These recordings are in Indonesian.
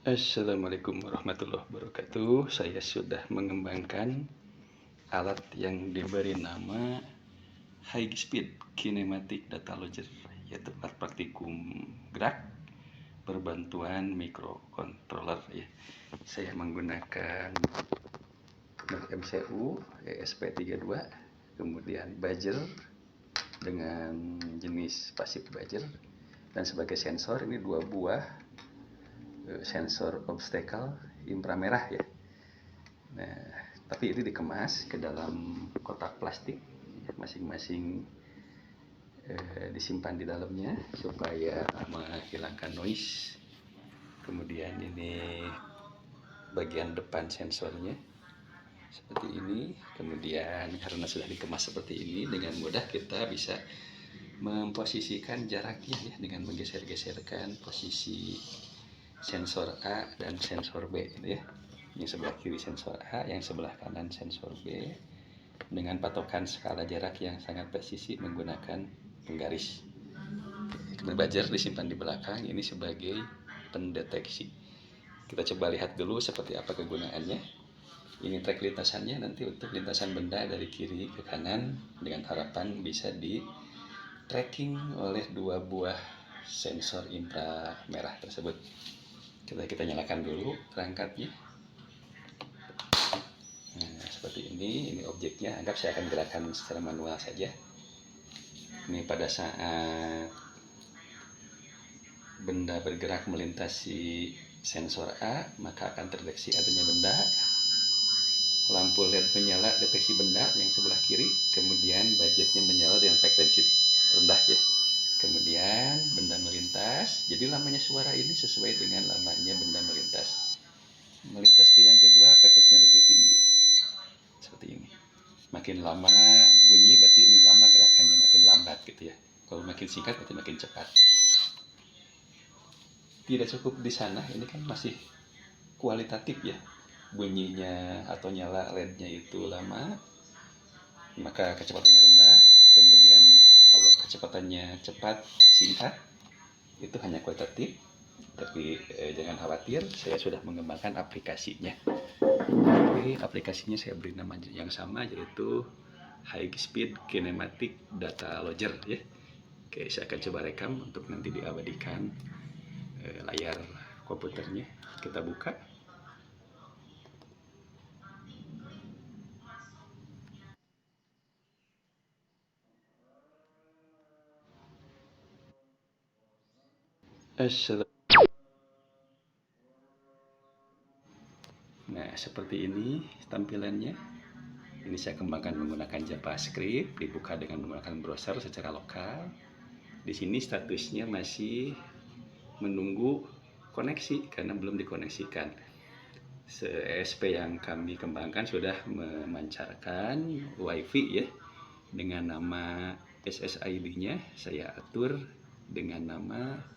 Assalamualaikum warahmatullahi wabarakatuh. Saya sudah mengembangkan alat yang diberi nama High Speed Kinematic Data Logger, yaitu alat praktikum gerak berbantuan microcontroller ya. Saya menggunakan MCU ESP32, kemudian buzzer dengan jenis pasif buzzer, dan sebagai sensor ini 2 buah sensor obstacle inframerah ya. Nah, tapi ini dikemas ke dalam kotak plastik, masing-masing disimpan di dalamnya supaya menghilangkan noise. Kemudian ini bagian depan sensornya seperti ini. Kemudian karena sudah dikemas seperti ini, dengan mudah kita bisa memposisikan jaraknya ya, dengan menggeser-geserkan posisi sensor A dan sensor B ya. Yang sebelah kiri sensor A, yang sebelah kanan sensor B, dengan patokan skala jarak yang sangat presisi menggunakan penggaris. Buzzer disimpan di belakang ini sebagai pendeteksi. Kita coba lihat dulu seperti apa kegunaannya. Ini track lintasannya nanti untuk lintasan benda dari kiri ke kanan, dengan harapan bisa di tracking oleh 2 buah sensor inframerah tersebut. Kita nyalakan dulu perangkatnya. Nah, seperti ini objeknya. Anggap saya akan gerakan secara manual saja. Ini pada saat benda bergerak melintasi sensor A, maka akan terdeteksi adanya benda. Lampu LED menyala deteksi benda yang sebelah kiri, kemudian budgetnya menyala dengan frekuensi rendah ya. Kemudian benda melintas, jadi lamanya suara ini sesuai dengan lamanya benda melintas. Melintas ke yang kedua, frekuensinya lebih tinggi. Seperti ini. Makin lama bunyi berarti ini lama gerakannya, makin lambat gitu ya. Kalau makin singkat berarti makin cepat. Tidak cukup di sana, ini kan masih kualitatif ya. Bunyinya atau nyala LED-nya itu lama, maka kecepatannya rendah. Kemudian kalau kecepatannya cepat, singkat, itu hanya kualitatif. Tapi jangan khawatir, saya sudah mengembangkan aplikasinya. Oke, aplikasinya saya beri nama yang sama, yaitu High Speed Kinematic Data Logger ya. Oke, saya akan coba rekam untuk nanti diabadikan layar komputernya. Kita buka. Nah, seperti ini tampilannya. Ini saya kembangkan menggunakan JavaScript, dibuka dengan menggunakan browser secara lokal. Di sini statusnya masih menunggu koneksi karena belum dikoneksikan. ESP yang kami kembangkan sudah memancarkan WiFi ya, dengan nama SSID-nya saya atur dengan nama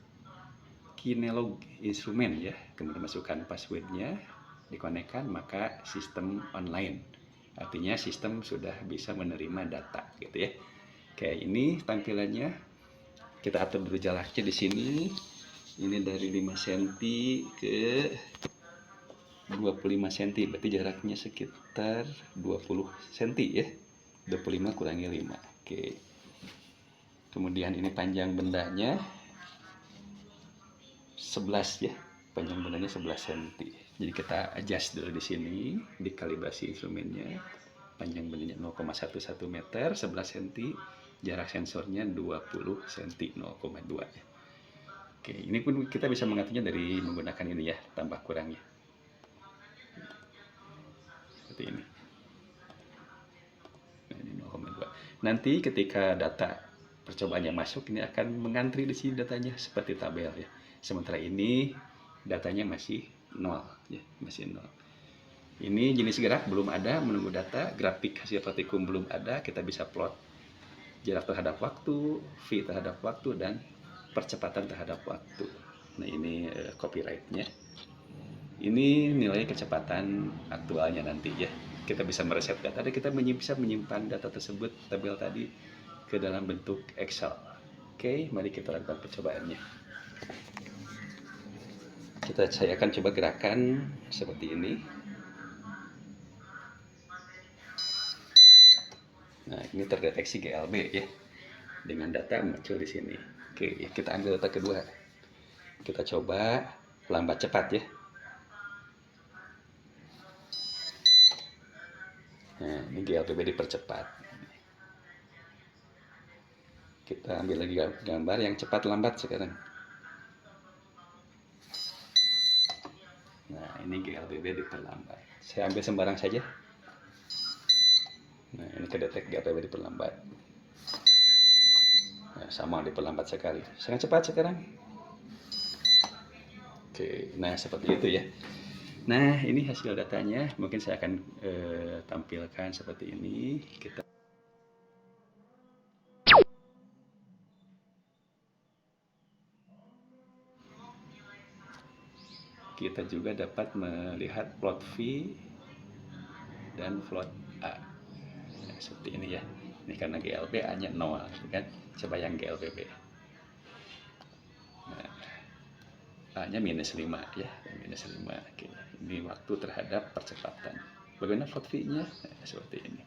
Kinelog instrumen ya. Kemudian masukkan passwordnya, dikonekkan, maka sistem online. Artinya sistem sudah bisa menerima data gitu ya. Kayak ini tampilannya. Kita atur dulu jaraknya di sini. Ini dari 5 cm ke 25 cm, berarti jaraknya sekitar 20 cm ya. 25 kurangi 5. Oke. Kemudian ini panjang bendanya 11 ya. Panjang bendanya 11 cm. Jadi kita adjust dulu di sini, dikalibrasi instrumennya. Panjang bendanya 0,11 meter, 11 cm, jarak sensornya 20 cm, 0,2 ya. Oke, ini pun kita bisa mengaturnya dari menggunakan ini ya, tambah kurangnya. Seperti ini. Nah, ini 0,2. Nanti ketika data percobaannya masuk, ini akan mengantri di sini datanya seperti tabel ya. Sementara ini datanya masih 0 ya, masih 0. Ini jenis gerak belum ada, menunggu data. Grafik hasil praktikum belum ada, kita bisa plot jarak terhadap waktu, V terhadap waktu, dan percepatan terhadap waktu. Nah, ini copyright-nya. Ini nilai kecepatan aktualnya nanti ya. Kita bisa mereset data dan kita bisa menyimpan data tersebut, tabel tadi, ke dalam bentuk Excel. Oke, mari kita lakukan percobaannya. saya akan coba gerakan seperti ini. Nah, ini terdeteksi GLB ya, dengan data muncul di sini. Oke, kita ambil data kedua. Kita coba lambat cepat ya. Nah, ini GLB dipercepat. Kita ambil lagi gambar yang cepat lambat sekarang. Nah, ini GLBB diperlambat. Saya ambil sembarang saja. Nah, ini kedetek GLBB diperlambat. Nah, sama diperlambat sekali. Sangat cepat sekarang. Oke, nah seperti itu ya. Nah, ini hasil datanya. Mungkin saya akan tampilkan seperti ini. Kita juga dapat melihat plot V dan plot A. Nah, seperti ini ya. Ini karena GLB hanya 0 kan. Coba yang GLBB. Nah, A-nya minus 5 ya, minus 5. Oke. Ini waktu terhadap percepatan. Bagaimana plot V-nya? Nah, seperti ini.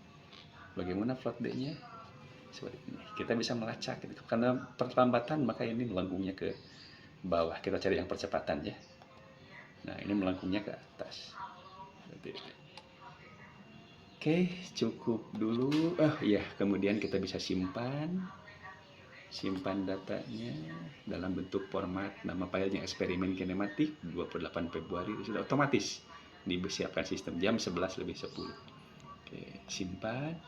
Bagaimana plot D-nya? Seperti ini. Kita bisa melacak gitu. Karena perlambatan maka ini melengkungnya ke bawah. Kita cari yang percepatan ya. Nah, ini melengkungnya ke atas. Seperti ini. Oke, cukup dulu. Oh iya, kemudian kita bisa simpan datanya dalam bentuk format nama filenya eksperimen kinematik 28 Februari sudah otomatis disiapkan sistem jam 11 lebih 10. Oke, simpan.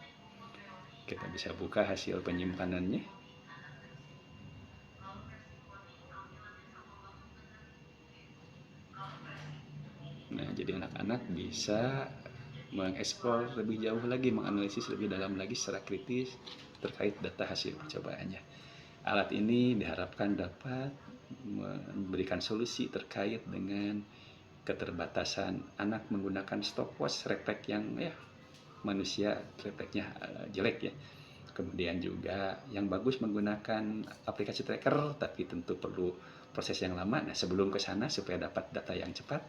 Kita bisa buka hasil penyimpanannya. Nah, jadi anak-anak bisa mengeksplor lebih jauh lagi, menganalisis lebih dalam lagi secara kritis terkait data hasil percobaannya. Alat ini diharapkan dapat memberikan solusi terkait dengan keterbatasan anak menggunakan stopwatch refleks yang ya manusia refleksnya jelek ya. Kemudian juga yang bagus menggunakan aplikasi tracker, tapi tentu perlu proses yang lama. Nah, sebelum ke sana supaya dapat data yang cepat,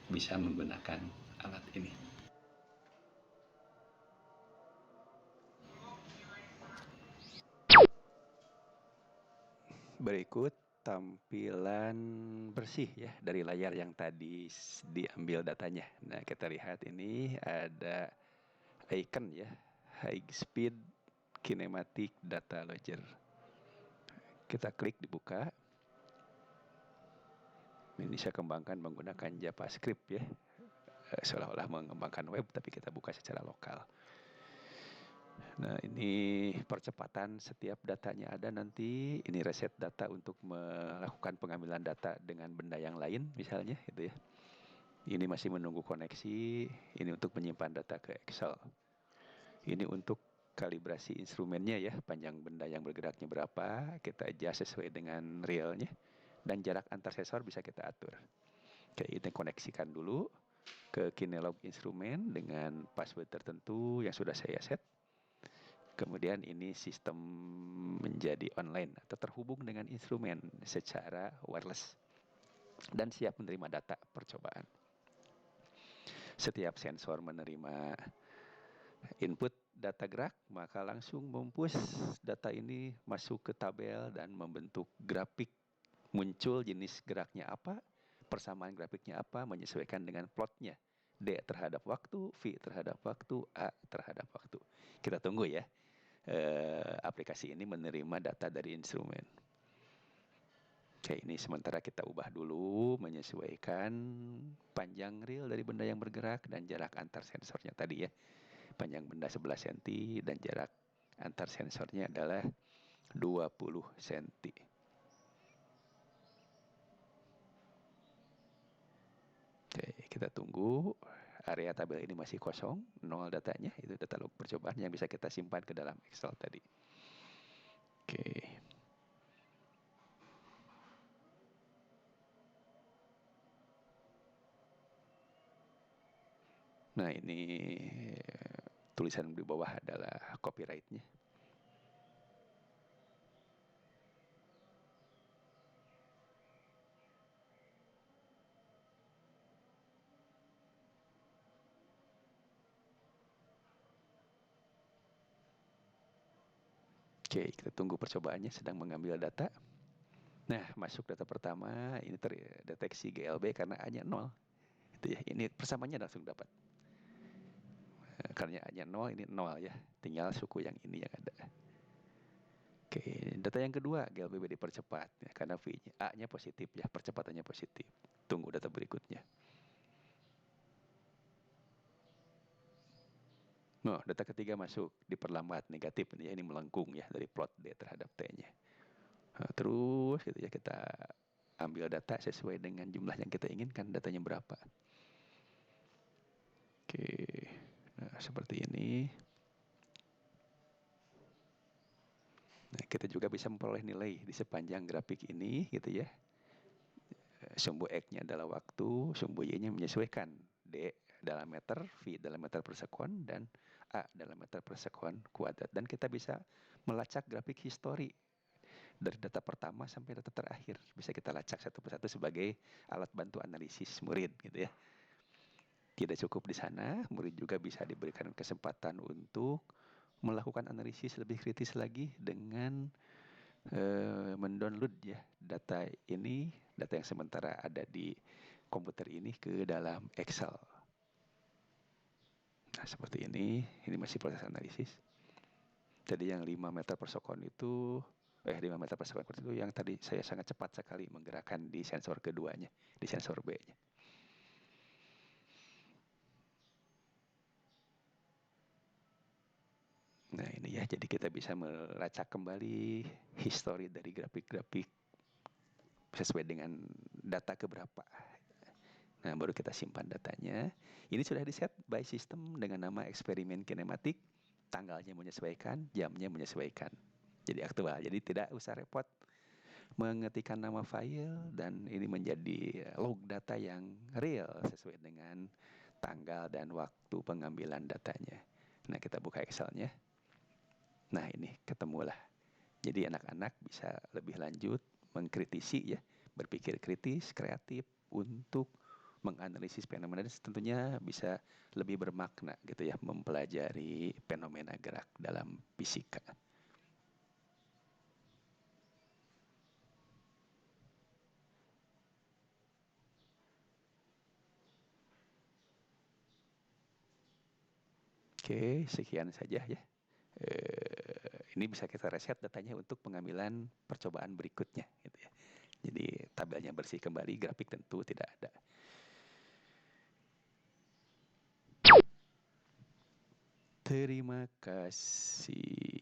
bisa menggunakan alat ini. Berikut tampilan bersih ya dari layar yang tadi diambil datanya. Nah, kita lihat ini ada icon ya, high speed kinematic data logger. Kita klik dibuka. Ini saya kembangkan menggunakan JavaScript ya. Seolah-olah mengembangkan web tapi kita buka secara lokal. Nah, ini percepatan setiap datanya ada nanti. Ini reset data untuk melakukan pengambilan data dengan benda yang lain misalnya gitu ya. Ini masih menunggu koneksi. Ini untuk menyimpan data ke Excel. Ini untuk kalibrasi instrumennya ya, panjang benda yang bergeraknya berapa, kita adjust sesuai dengan realnya. Dan jarak antar sensor bisa kita atur. Oke, ini koneksikan dulu ke Kinelog instrumen dengan password tertentu yang sudah saya set. Kemudian ini sistem menjadi online atau terhubung dengan instrumen secara wireless dan siap menerima data percobaan. Setiap sensor menerima input data gerak, maka langsung mempush data ini masuk ke tabel dan membentuk grafik. Muncul jenis geraknya apa, persamaan grafiknya apa, menyesuaikan dengan plotnya. D terhadap waktu, V terhadap waktu, A terhadap waktu. Kita tunggu ya. Aplikasi ini menerima data dari instrumen. Oke, ini sementara kita ubah dulu, menyesuaikan panjang reel dari benda yang bergerak dan jarak antar sensornya tadi ya. Panjang benda 11 cm dan jarak antar sensornya adalah 20 cm. Oke, kita tunggu. Area tabel ini masih kosong, 0 datanya. Itu data log percobaan yang bisa kita simpan ke dalam Excel tadi. Oke. Nah, ini tulisan di bawah adalah copyright-nya. Oke, kita tunggu percobaannya sedang mengambil data. Nah, masuk data pertama, ini terdeteksi GLB karena A-nya 0. Itu ya, ini persamaannya langsung dapat. Karena A-nya 0, ini 0 ya. Tinggal suku yang ini yang ada. Oke, data yang kedua, GLBB dipercepat ya, karena V-nya, A-nya positif ya, percepatannya positif. Tunggu data berikutnya. Nah, data ketiga masuk, diperlambat negatif ya, ini melengkung ya dari plot D terhadap T-nya. Nah, terus gitu ya, kita ambil data sesuai dengan jumlah yang kita inginkan, datanya berapa. Oke, nah seperti ini. Nah, kita juga bisa memperoleh nilai di sepanjang grafik ini gitu ya. Sumbu X-nya adalah waktu, sumbu Y-nya menyesuaikan. D dalam meter, V dalam meter per sekon, dan A dalam meter per sekon kuadrat. Dan kita bisa melacak grafik histori dari data pertama sampai data terakhir. Bisa kita lacak satu persatu sebagai alat bantu analisis murid gitu ya. Tidak cukup di sana, murid juga bisa diberikan kesempatan untuk melakukan analisis lebih kritis lagi dengan mendownload ya data ini, data yang sementara ada di komputer ini ke dalam Excel. Nah, seperti ini masih proses analisis. Jadi yang 5 meter per sekon itu 5 meter per sekon itu yang tadi saya sangat cepat sekali menggerakkan di sensor keduanya, di sensor B-nya. Nah, ini ya, jadi kita bisa melacak kembali histori dari grafik-grafik sesuai dengan data keberapa. Nah, baru kita simpan datanya. Ini sudah di-set by system dengan nama eksperimen kinematik. Tanggalnya menyesuaikan, jamnya menyesuaikan. Jadi aktual. Jadi tidak usah repot mengetikkan nama file, dan ini menjadi log data yang real sesuai dengan tanggal dan waktu pengambilan datanya. Nah, kita buka Excel-nya. Nah, ini ketemulah. Jadi anak-anak bisa lebih lanjut mengkritisi ya, berpikir kritis, kreatif untuk menganalisis fenomena, dan tentunya bisa lebih bermakna gitu ya mempelajari fenomena gerak dalam fisika. Oke, sekian saja ya. Ini bisa kita reset datanya untuk pengambilan percobaan berikutnya gitu ya. Jadi tabelnya bersih kembali, grafik tentu tidak ada. Terima kasih.